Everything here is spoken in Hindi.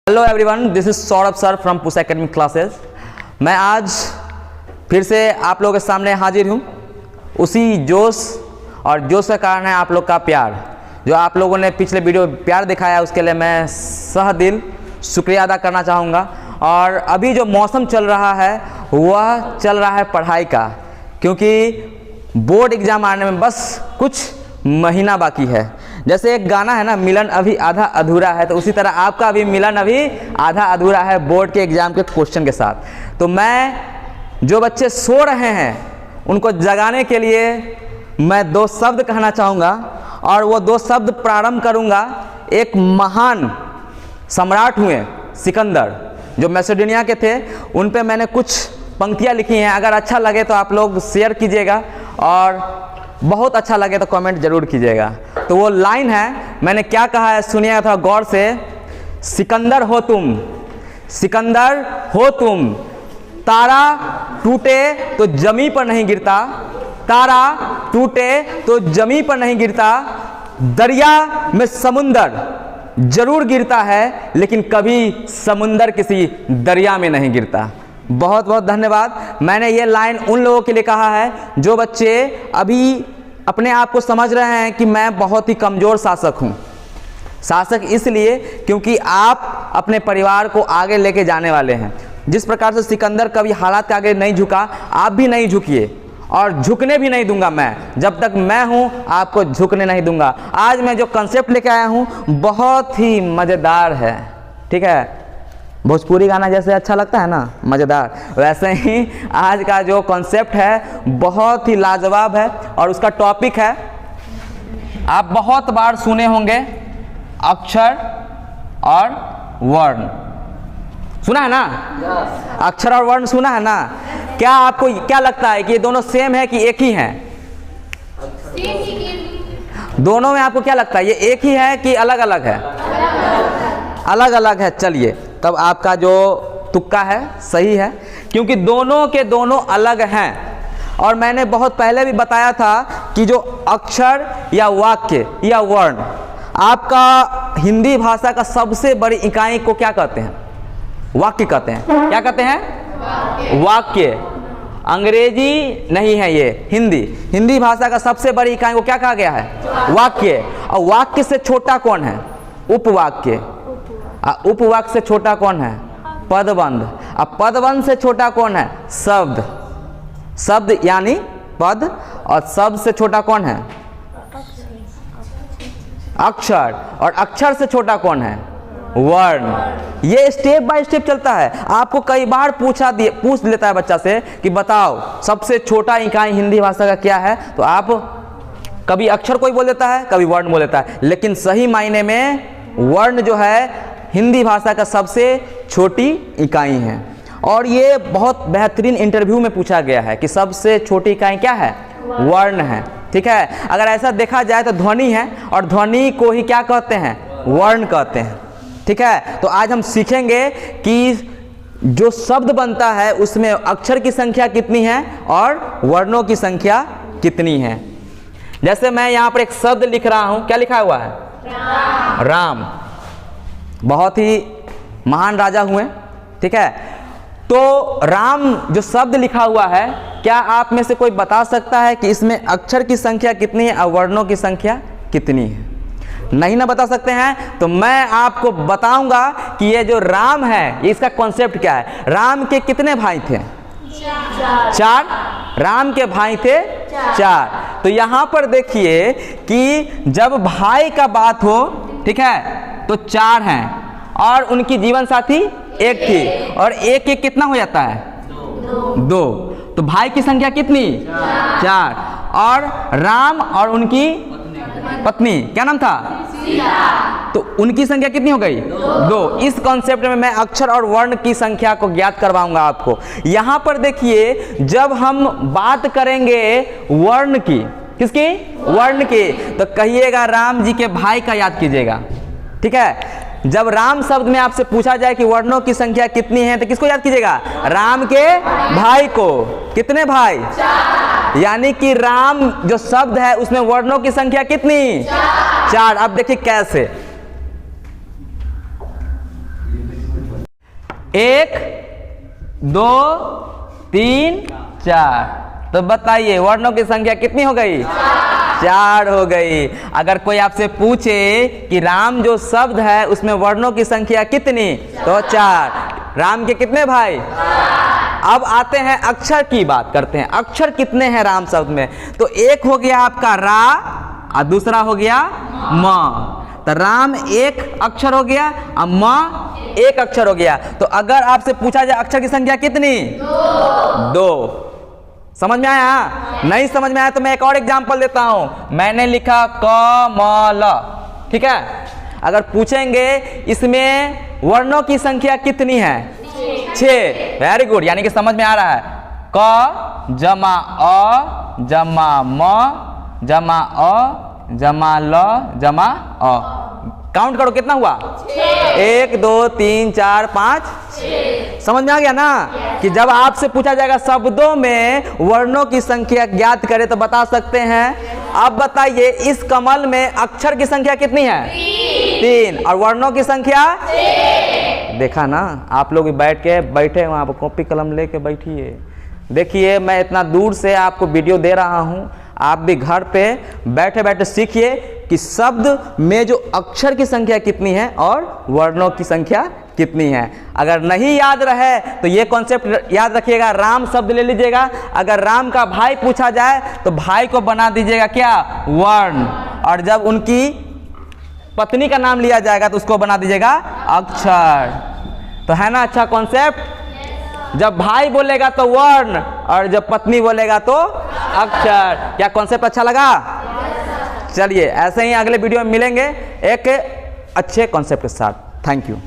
Hello everyone, this is Saurabh sir from push academic classes. मैं आज फिर से आप लोगों के सामने हाजिर हूँ। उसी जोश और जोश का कारण है आप लोग का प्यार। जो आप लोगों ने पिछले वीडियो में प्यार दिखाया, उसके लिए मैं सह दिल शुक्रिया अदा करना चाहूँगा। और अभी जो मौसम चल रहा है वह चल रहा है पढ़ाई का, क्योंकि बोर्ड एग्ज़ाम आने में बस कुछ महीना बाकी है। जैसे एक गाना है ना, मिलन अभी आधा अधूरा है, तो उसी तरह आपका भी मिलन अभी आधा अधूरा है बोर्ड के एग्ज़ाम के क्वेश्चन के साथ। तो मैं जो बच्चे सो रहे हैं उनको जगाने के लिए मैं दो शब्द कहना चाहूँगा, और वो दो शब्द प्रारंभ करूँगा। एक महान सम्राट हुए सिकंदर, जो मैसेडोनिया के थे, उन पे मैंने कुछ पंक्तियाँ लिखी हैं। अगर अच्छा लगे तो आप लोग शेयर कीजिएगा, और बहुत अच्छा लगे तो कमेंट जरूर कीजिएगा। तो वो लाइन है, मैंने क्या कहा है सुनिएगा थोड़ा गौर से। सिकंदर हो तुम, सिकंदर हो तुम, तारा टूटे तो जमी पर नहीं गिरता, तारा टूटे तो जमी पर नहीं गिरता, दरिया में समुंदर जरूर गिरता है, लेकिन कभी समुंदर किसी दरिया में नहीं गिरता। बहुत बहुत धन्यवाद। मैंने ये लाइन उन लोगों के लिए कहा है जो बच्चे अभी अपने आप को समझ रहे हैं कि मैं बहुत ही कमज़ोर शासक हूँ। शासक इसलिए क्योंकि आप अपने परिवार को आगे लेके जाने वाले हैं। जिस प्रकार से सिकंदर कभी हालात के आगे नहीं झुका, आप भी नहीं झुकिए, और झुकने भी नहीं दूंगा मैं। जब तक मैं हूँ आपको झुकने नहीं दूंगा। आज मैं जो कंसेप्ट लेके आया हूँ बहुत ही मज़ेदार है, ठीक है। भोजपुरी गाना जैसे अच्छा लगता है ना, मज़ेदार, वैसे ही आज का जो कॉन्सेप्ट है बहुत ही लाजवाब है। और उसका टॉपिक है, आप बहुत बार सुने होंगे, अक्षर और वर्ण। सुना है ना? अक्षर और वर्ण सुना है ना? क्या आपको क्या लगता है कि ये दोनों सेम है कि एक ही हैं? दोनों में आपको क्या लगता है, ये एक ही है कि अलग अलग है? अलग अलग है। चलिए, तब आपका जो तुक्का है सही है, क्योंकि दोनों के दोनों अलग हैं। और मैंने बहुत पहले भी बताया था कि जो अक्षर या वाक्य या वर्ण, आपका हिंदी भाषा का सबसे बड़ी इकाई को क्या कहते हैं? वाक्य कहते हैं। क्या कहते हैं? वाक्य। अंग्रेजी नहीं है ये, हिंदी भाषा का सबसे बड़ी इकाई को क्या कहा गया है? वाक्य। और वाक्य से छोटा कौन है? उपवाक्य। उपवाक्य से छोटा कौन है? पदबंध। अब पदबंध से छोटा कौन है? शब्द। शब्द यानी पद, और शब्द से छोटा कौन है? अक्षर। और अक्षर से छोटा कौन है? वर्ण। ये स्टेप बाय स्टेप चलता है। आपको कई बार पूछ लेता है बच्चा से कि बताओ सबसे छोटा इकाई हिंदी भाषा का क्या है, तो आप कभी अक्षर कोई बोल देता है, कभी वर्ण बोल देता है, लेकिन सही मायने में वर्ण जो है हिंदी भाषा का सबसे छोटी इकाई है। और ये बहुत बेहतरीन इंटरव्यू में पूछा गया है कि सबसे छोटी इकाई क्या है? वर्ण है, ठीक है। अगर ऐसा देखा जाए तो ध्वनि है, और ध्वनि को ही क्या कहते हैं? वर्ण कहते हैं, ठीक है। तो आज हम सीखेंगे कि जो शब्द बनता है उसमें अक्षर की संख्या कितनी है और वर्णों की संख्या कितनी है। जैसे मैं यहाँ पर एक शब्द लिख रहा हूँ, क्या लिखा हुआ है? राम। बहुत ही महान राजा हुए, ठीक है। तो राम जो शब्द लिखा हुआ है, क्या आप में से कोई बता सकता है कि इसमें अक्षर की संख्या कितनी है और वर्णों की संख्या कितनी है? नहीं ना बता सकते हैं, तो मैं आपको बताऊंगा कि ये जो राम है इसका कॉन्सेप्ट क्या है। राम के कितने भाई थे? चार। राम के भाई थे चार। तो यहाँ पर देखिए कि जब भाई का बात हो, ठीक है, तो चार हैं, और उनकी जीवन साथी एक थी, और एक एक कितना हो जाता है? दो। तो भाई की संख्या कितनी? चार। और राम और उनकी पत्नी क्या नाम था? सीता। तो उनकी संख्या कितनी हो गई? दो। इस कॉन्सेप्ट में मैं अक्षर और वर्ण की संख्या को ज्ञात करवाऊंगा आपको। यहाँ पर देखिए, जब हम बात करेंगे वर्ण की, किसकी? वर्ण की, तो कहिएगा राम जी के भाई का याद कीजिएगा, ठीक है। जब राम शब्द में आपसे पूछा जाए कि वर्णों की संख्या कितनी है, तो किसको याद कीजिएगा? राम के भाई को। कितने भाई? चार। यानी कि राम जो शब्द है उसमें वर्णों की संख्या कितनी? चार। अब देखिए कैसे। 1 2 3 4। तो बताइए वर्णों की संख्या कितनी हो गई? 4 हो गई। अगर कोई आपसे पूछे कि राम जो शब्द है उसमें वर्णों की संख्या कितनी, तो 4। राम के कितने भाई? अब आते हैं अक्षर की बात करते हैं। अक्षर कितने हैं राम शब्द में? तो एक हो गया आपका रा और दूसरा हो गया म। तो राम एक अक्षर हो गया और म एक अक्षर हो गया। तो अगर आपसे पूछा जाए अक्षर की संख्या कितनी? 2। समझ में आया? नहीं समझ में आया तो मैं एक और एग्जांपल देता हूं। मैंने लिखा कमल, ठीक है। अगर पूछेंगे इसमें वर्णों की संख्या कितनी है? 6। वेरी गुड, यानी कि समझ में आ रहा है। क जमा अ जमा म जमा अ जमा ल जमा अ। काउंट करो कितना हुआ? 1 2 3 4 5 6। समझ में आ गया ना कि जब आपसे पूछा जाएगा शब्दों में वर्णों की संख्या ज्ञात करें तो बता सकते हैं। अब बताइए इस कमल में अक्षर की संख्या कितनी है? 3। और वर्णों की संख्या? देखा ना, आप लोग बैठे वहां पर कॉपी कलम लेके बैठिए। देखिए मैं इतना दूर से आपको वीडियो दे रहा हूं, आप भी घर पे बैठे बैठे सीखिए कि शब्द में जो अक्षर की संख्या कितनी है और वर्णों की संख्या कितनी है। अगर नहीं याद रहे तो ये कॉन्सेप्ट याद रखिएगा। राम शब्द ले लीजिएगा, अगर राम का भाई पूछा जाए तो भाई को बना दीजिएगा क्या? वर्ण। और जब उनकी पत्नी का नाम लिया जाएगा तो उसको बना दीजिएगा अक्षर। तो है ना अच्छा कॉन्सेप्ट? जब भाई बोलेगा तो वर्ण और जब पत्नी बोलेगा तो अक्षर। क्या कॉन्सेप्ट अच्छा लगा? चलिए ऐसे ही अगले वीडियो में मिलेंगे एक अच्छे कॉन्सेप्ट के साथ। Thank you.